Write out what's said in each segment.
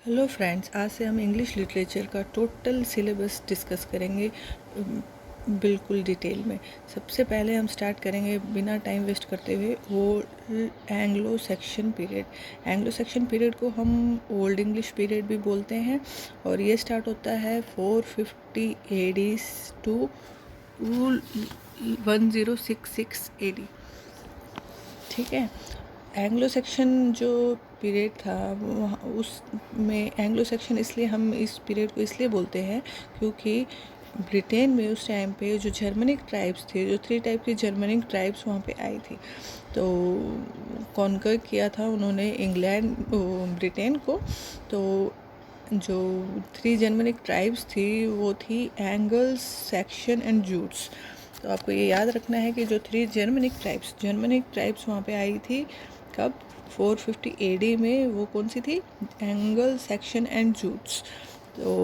Hello friends, आज से हम इंग्लिश लिटरेचर का टोटल सिलेबस डिस्कस करेंगे बिल्कुल डिटेल में। सबसे पहले हम स्टार्ट करेंगे बिना टाइम वेस्ट करते हुए वो Anglo Saxon period. Anglo Saxon period को हम ओल्ड इंग्लिश पीरियड भी बोलते हैं और ये स्टार्ट होता है 450 AD टू 1066 AD। ठीक है। एंग्लो सेक्शन जो पीरियड था उस में एंग्लो सेक्शन इसलिए हम इस पीरियड को इसलिए बोलते हैं क्योंकि ब्रिटेन में उस टाइम पे जो जर्मनिक ट्राइब्स थे, जो 3 टाइप की जर्मनिक ट्राइब्स वहाँ पे आई थी। तो कॉन्कर किया था उन्होंने इंग्लैंड ब्रिटेन को। तो जो 3 जर्मनिक ट्राइब्स थी वो थी एंगल्स, सेक्शन एंड जूट्स। तो आपको ये याद रखना है कि जो 3 जर्मनिक ट्राइब्स वहाँ पे आई थी कब, 450 AD में। वो कौन सी थी? Angle, Saxon and Jutes. तो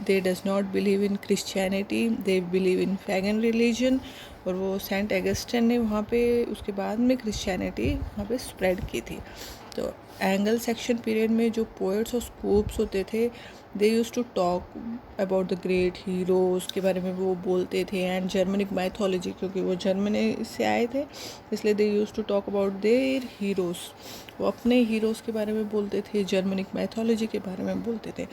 they does not believe in Christianity, they believe in pagan religion. और वो सेंट एगस्टिन ने वहाँ पे उसके बाद में क्रिश्चियनिटी वहाँ पे स्प्रेड की थी। तो एंगल सेक्शन पीरियड में जो पोएट्स और स्कूप्स होते थे, they use to talk about the great heroes के बारे में वो बोलते थे, एंड जर्मनिक माइथोलॉजी, क्योंकि वो जर्मनी से आए थे इसलिए they use to talk about their heroes. वो अपने हीरोज़ के बारे में बोलते थे, जर्मनिक माइथोलॉजी के बारे में बोलते थे।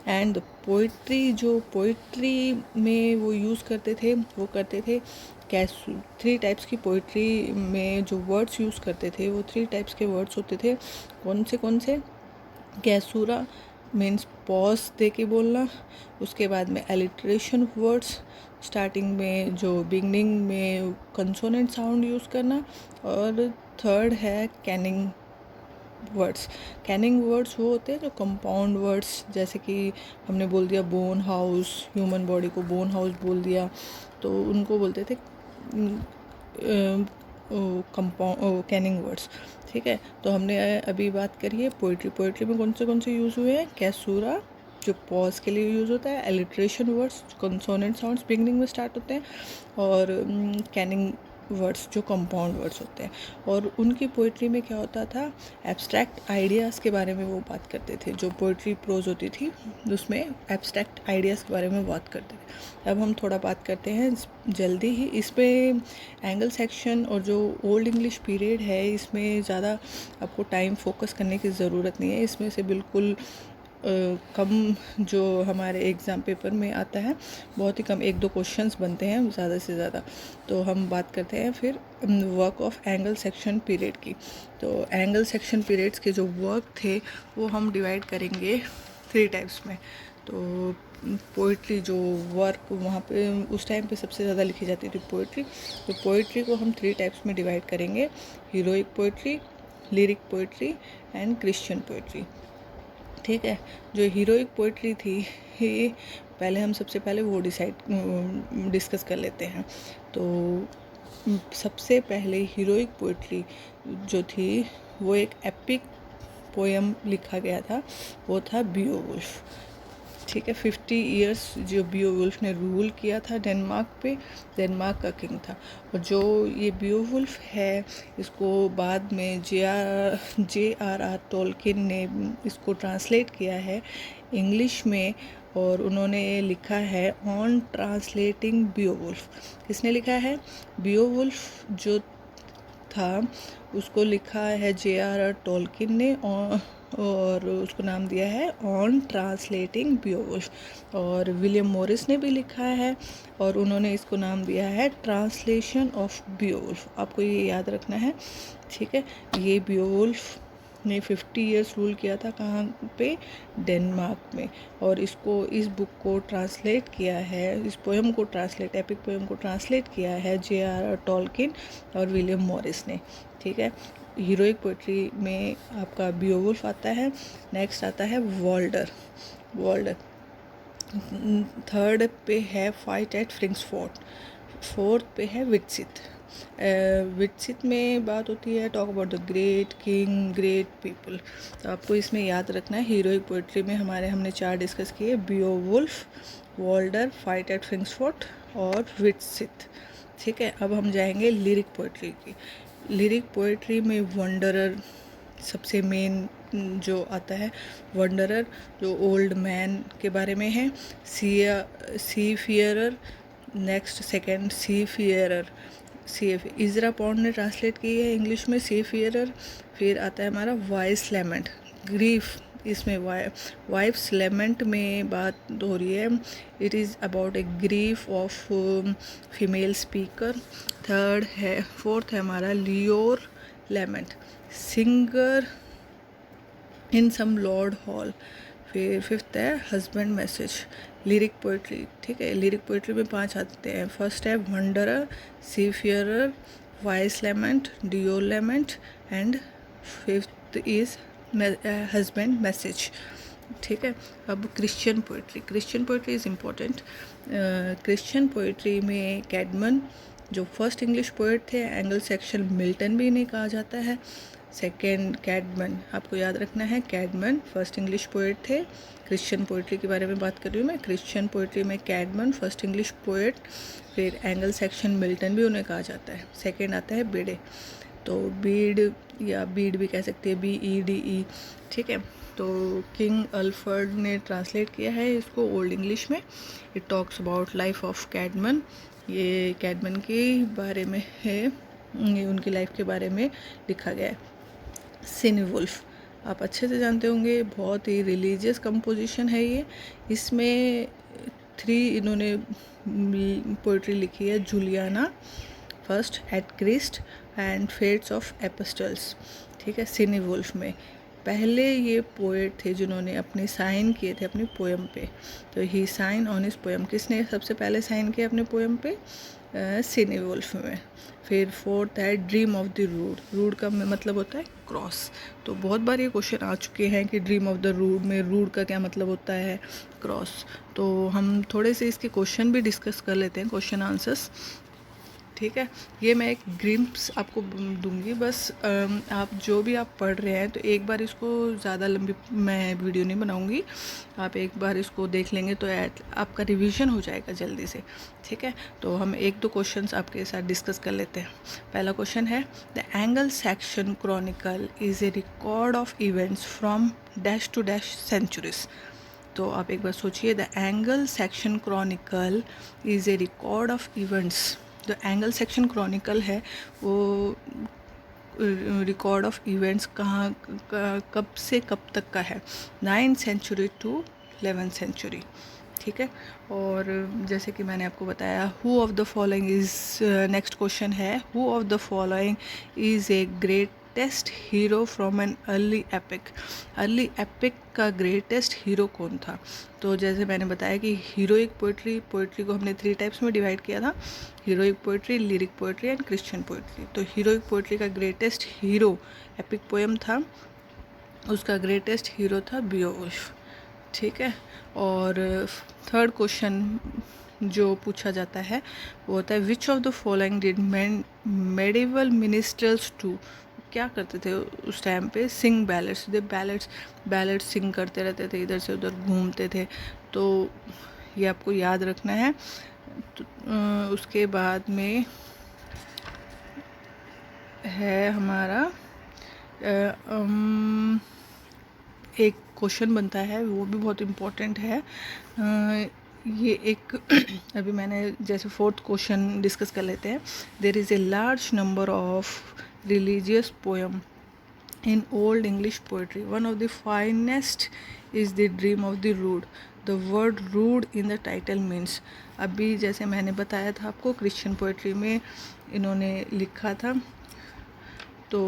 एंड पोइट्री, जो पोइट्री में वो यूज़ करते थे, वो करते थे कैसू। 3 टाइप्स की पोइट्री में जो वर्ड्स यूज़ करते थे वो 3 टाइप्स के वर्ड्स होते थे। कौन से? कैसूरा मीन्स पॉज दे के बोलना, उसके बाद में एलिट्रेशन वर्ड्स, स्टार्टिंग में जो बिगनिंग में कंसोनेंट साउंड यूज़ करना, और थर्ड है कैनिंग वर्ड्स। कैनिंग वर्ड्स वो होते हैं जो कंपाउंड वर्ड्स, जैसे कि हमने बोल दिया बोन हाउस, ह्यूमन बॉडी को बोन हाउस बोल दिया, तो उनको बोलते थे कंपाउंड कैनिंग वर्ड्स। ठीक है। तो हमने अभी बात करी है पोइट्री में कौन से यूज़ हुए हैं? कैसूरा जो पॉज के लिए यूज़ होता है, alliteration words consonant sounds beginning में स्टार्ट होते हैं, और कैनिंग वर्ड्स जो कंपाउंड वर्ड्स होते हैं। और उनकी पोइट्री में क्या होता था, एब्स्ट्रैक्ट आइडियाज़ के बारे में वो बात करते थे। जो पोइट्री प्रोज होती थी उसमें एब्स्ट्रैक्ट आइडियाज़ के बारे में बात करते थे। अब हम थोड़ा बात करते हैं जल्दी ही इसमें एंगल सेक्शन और जो ओल्ड इंग्लिश पीरियड है, इसमें ज़्यादा आपको टाइम फोकस करने की ज़रूरत नहीं है। इसमें से बिल्कुल कम जो हमारे एग्ज़ाम पेपर में आता है, बहुत ही कम 1-2 क्वेश्चंस बनते हैं ज़्यादा से ज़्यादा। तो हम बात करते हैं फिर work of angle section period की। तो एंगल सेक्शन पीरियड्स के जो वर्क थे वो हम डिवाइड करेंगे 3 टाइप्स में। तो पोइट्री जो वर्क वहाँ पे उस टाइम पे सबसे ज़्यादा लिखी जाती थी पोइट्री। तो पोइट्री को हम 3 टाइप्स में डिवाइड करेंगे: heroic poetry, lyric poetry and Christian poetry. ठीक है। जो हीरोइक पोइट्री थी ये पहले हम सबसे पहले वो डिस्कस कर लेते हैं। तो सबसे पहले हीरोइक पोइट्री जो थी वो एक एपिक पोएम लिखा गया था, वो था बियोवुल्फ। ठीक है। 50 इयर्स जो बियोवुल्फ ने रूल किया था डेनमार्क पे, डेनमार्क का किंग था। और जो ये बियोवुल्फ है इसको बाद में J.R.R. टोल्किन ने इसको ट्रांसलेट किया है इंग्लिश में, और उन्होंने लिखा है ऑन ट्रांसलेटिंग बियोवुल्फ। किसने लिखा है? बियोवुल्फ जो था उसको लिखा है J.R.R. टोल्किन ने, और उसको नाम दिया है ऑन ट्रांसलेटिंग बियोवुल्फ। और विलियम मॉरिस ने भी लिखा है और उन्होंने इसको नाम दिया है ट्रांसलेशन ऑफ बियोवुल्फ। आपको ये याद रखना है। ठीक है। ये बियोवुल्फ ने 50 इयर्स रूल किया था कहाँ पे? डेनमार्क में। और इस बुक को ट्रांसलेट किया है, इस पोएम को एपिक पोएम को ट्रांसलेट किया है J.R.R. टोल्किन और विलियम मॉरिस ने। ठीक है। हीरोइक पोइट्री में आपका बियोवुल्फ आता है। नेक्स्ट आता है वॉल्डर। थर्ड पे है फाइट एट फ्रिंग्सफोर्ट। फोर्थ पे है विटसित। विटसित में बात होती है talk about the great king, great people. तो आपको इसमें याद रखना है हीरोइक पोइट्री में हमने 4 डिस्कस किए: बियोवुल्फ, वॉल्डर, फाइट एट फ्रिंग्सफोर्ट और विटसित। ठीक है। अब हम जाएंगे लिरिक पोइट्री की। लिरिक पोइट्री में वंडरर सबसे मेन जो आता है वंडरर, जो ओल्ड मैन के बारे में है। सी फियरर, नेक्स्ट सेकंड सी फियरर, सी इजरा पॉन्ड ने ट्रांसलेट की है इंग्लिश में सी फियरर। फिर आता है हमारा वाइस लेमेंट, ग्रीफ, इसमें वाइफ्स लेमेंट में बात हो रही है। It is about a grief of female speaker. Fourth है हमारा Deor lament, singer in some lord hall. फिर फिफ्थ है हस्बैंड मैसेज, लिरिक पोइट्री। ठीक है, लिरिक पोइट्री में 5 आते हैं। फर्स्ट है wanderer, seafarer, wife's lament, Deor lament and fifth is husband message. ठीक है, अब Christian poetry is important. Christian poetry में कैडमन जो फर्स्ट इंग्लिश पोइट थे, एंगल सेक्शन मिल्टन भी इन्हें कहा जाता है। सेकेंड कैडमन, आपको याद रखना है, कैडमन फर्स्ट इंग्लिश पोइट थे। क्रिश्चियन पोइट्री के बारे में बात कर रही हूँ मैं। क्रिश्चियन पोइट्री में कैडमन फर्स्ट इंग्लिश पोइट, फिर एंगल सेक्शन मिल्टन भी उन्हें कहा जाता है। सेकेंड आता है बेडे, तो बीड या बीड भी कह सकते हैं, BEDE। ठीक है, तो किंग अल्फर्ड ने ट्रांसलेट किया है इसको ओल्ड इंग्लिश में। It talks about life of Caedmon, ये कैडमन के बारे में है, ये उनकी लाइफ के बारे में लिखा गया है। सिनीवुल्फ आप अच्छे से जानते होंगे, बहुत ही रिलीजियस कंपोजिशन है ये। इसमें 3 इन्होंने पोइट्री लिखी है, Juliana first, at Christ and fates of epistles. ठीक है, सिनीवुल्फ में पहले ये पोएट थे जिन्होंने अपने साइन किए थे अपनी पोएम पे, तो ही साइन ऑन हिज पोएम। किसने सबसे पहले साइन किया अपने पोएम पे? सिनीवुल्फ में। फिर फोर्थ है dream of the rood, rood का मतलब होता है क्रॉस। तो बहुत बार ये क्वेश्चन आ चुके हैं कि ड्रीम ऑफ द रूड में रूड का क्या मतलब होता है? क्रॉस। तो हम थोड़े से इसके क्वेश्चन भी डिस्कस कर लेते हैं, क्वेश्चन आंसर्स। ठीक है, ये मैं एक ग्लिम्प्स आपको दूंगी, बस आप जो भी आप पढ़ रहे हैं तो एक बार इसको, ज़्यादा लंबी मैं वीडियो नहीं बनाऊंगी, आप एक बार इसको देख लेंगे तो आपका रिवीजन हो जाएगा जल्दी से। ठीक है, तो हम 1-2 क्वेश्चंस आपके साथ डिस्कस कर लेते हैं। पहला क्वेश्चन है, the Anglo Saxon Chronicle is a record of events from dash to dash centuries. तो आप एक बार सोचिए, the Anglo Saxon Chronicle is a record of events. जो एंगल सेक्शन क्रॉनिकल है वो रिकॉर्ड ऑफ इवेंट्स कहाँ कब से कब तक का है? 9th century to 11th century. ठीक है, और जैसे कि मैंने आपको बताया, who of the following is, next question है, who of the following is a greatest hero from an early epic. Early epic का ग्रेटेस्ट हीरो कौन था? तो जैसे मैंने बताया कि हीरोइक पोइट्री को हमने 3 टाइप्स में डिवाइड किया था, heroic poetry, lyric poetry and Christian poetry. तो हीरोइक पोइट्री का ग्रेटेस्ट हीरो एपिक पोएम था, उसका ग्रेटेस्ट हीरो था बियोवुल्फ। ठीक है, और थर्ड क्वेश्चन जो पूछा जाता है वो होता है, which of the following did medieval minstrels do, क्या करते थे उस टाइम पे? सिंग बैलेट्स, दे बैलेट्स सिंग करते रहते थे, इधर से उधर घूमते थे। तो ये आपको याद रखना है। तो उसके बाद में है हमारा एक क्वेश्चन बनता है, वो भी बहुत इम्पोर्टेंट है। ये एक अभी मैंने जैसे 4th क्वेश्चन डिस्कस कर लेते हैं। There is a large number of religious poem in old English poetry. One of the finest is the dream of the rude. The word rude in the title means, अभी जैसे मैंने बताया था आपको, Christian poetry में इन्होंने लिखा था, तो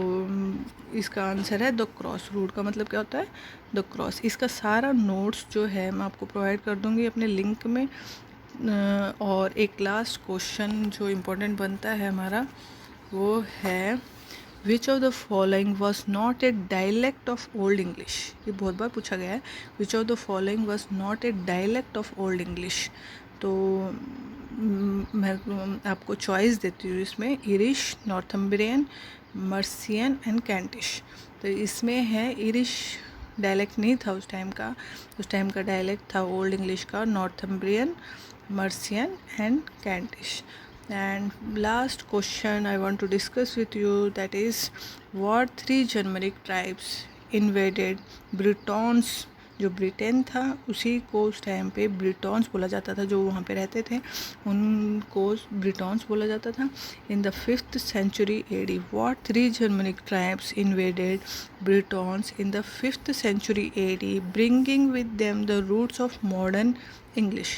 इसका आंसर है द क्रॉस। रूड का मतलब क्या होता है? The cross. इसका सारा नोट्स जो है मैं आपको प्रोवाइड कर दूंगी अपने लिंक में। और एक लास्ट क्वेश्चन जो इम्पोर्टेंट बनता है हमारा वो है, which of the following was not a dialect of old English. ये बहुत बार पूछा गया है, which of the following was not a dialect of old English. तो मैं आपको चॉइस देती हूँ इसमें, इरिश, नॉर्थम्ब्रियन, मर्सियन एंड कैंटिश। तो इसमें है इरिश डायलेक्ट नहीं था उस टाइम का डायलेक्ट था ओल्ड इंग्लिश का Northumbrian, Mercian and Kentish. And last question I want to discuss with you, that is, what 3 Germanic tribes invaded Britons, जो ब्रिटेन था उसी को उस टाइम पे ब्रिटॉन्स बोला जाता था, जो वहाँ पे रहते थे उनको ब्रिटॉन्स बोला जाता था। In the 5th century AD, what 3 Germanic tribes invaded Britons in the 5th century AD, bringing with them the roots of modern English?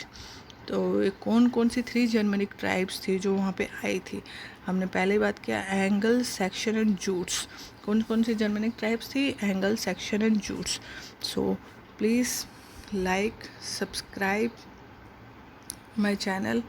तो ये कौन कौन सी 3 जर्मनिक ट्राइब्स थी जो वहाँ पे आई थी? हमने पहले बात किया एंगल, सेक्शन एंड जूट्स। कौन कौन सी जर्मनिक ट्राइब्स थी? Angle, Saxon and Jutes. So please like, subscribe my channel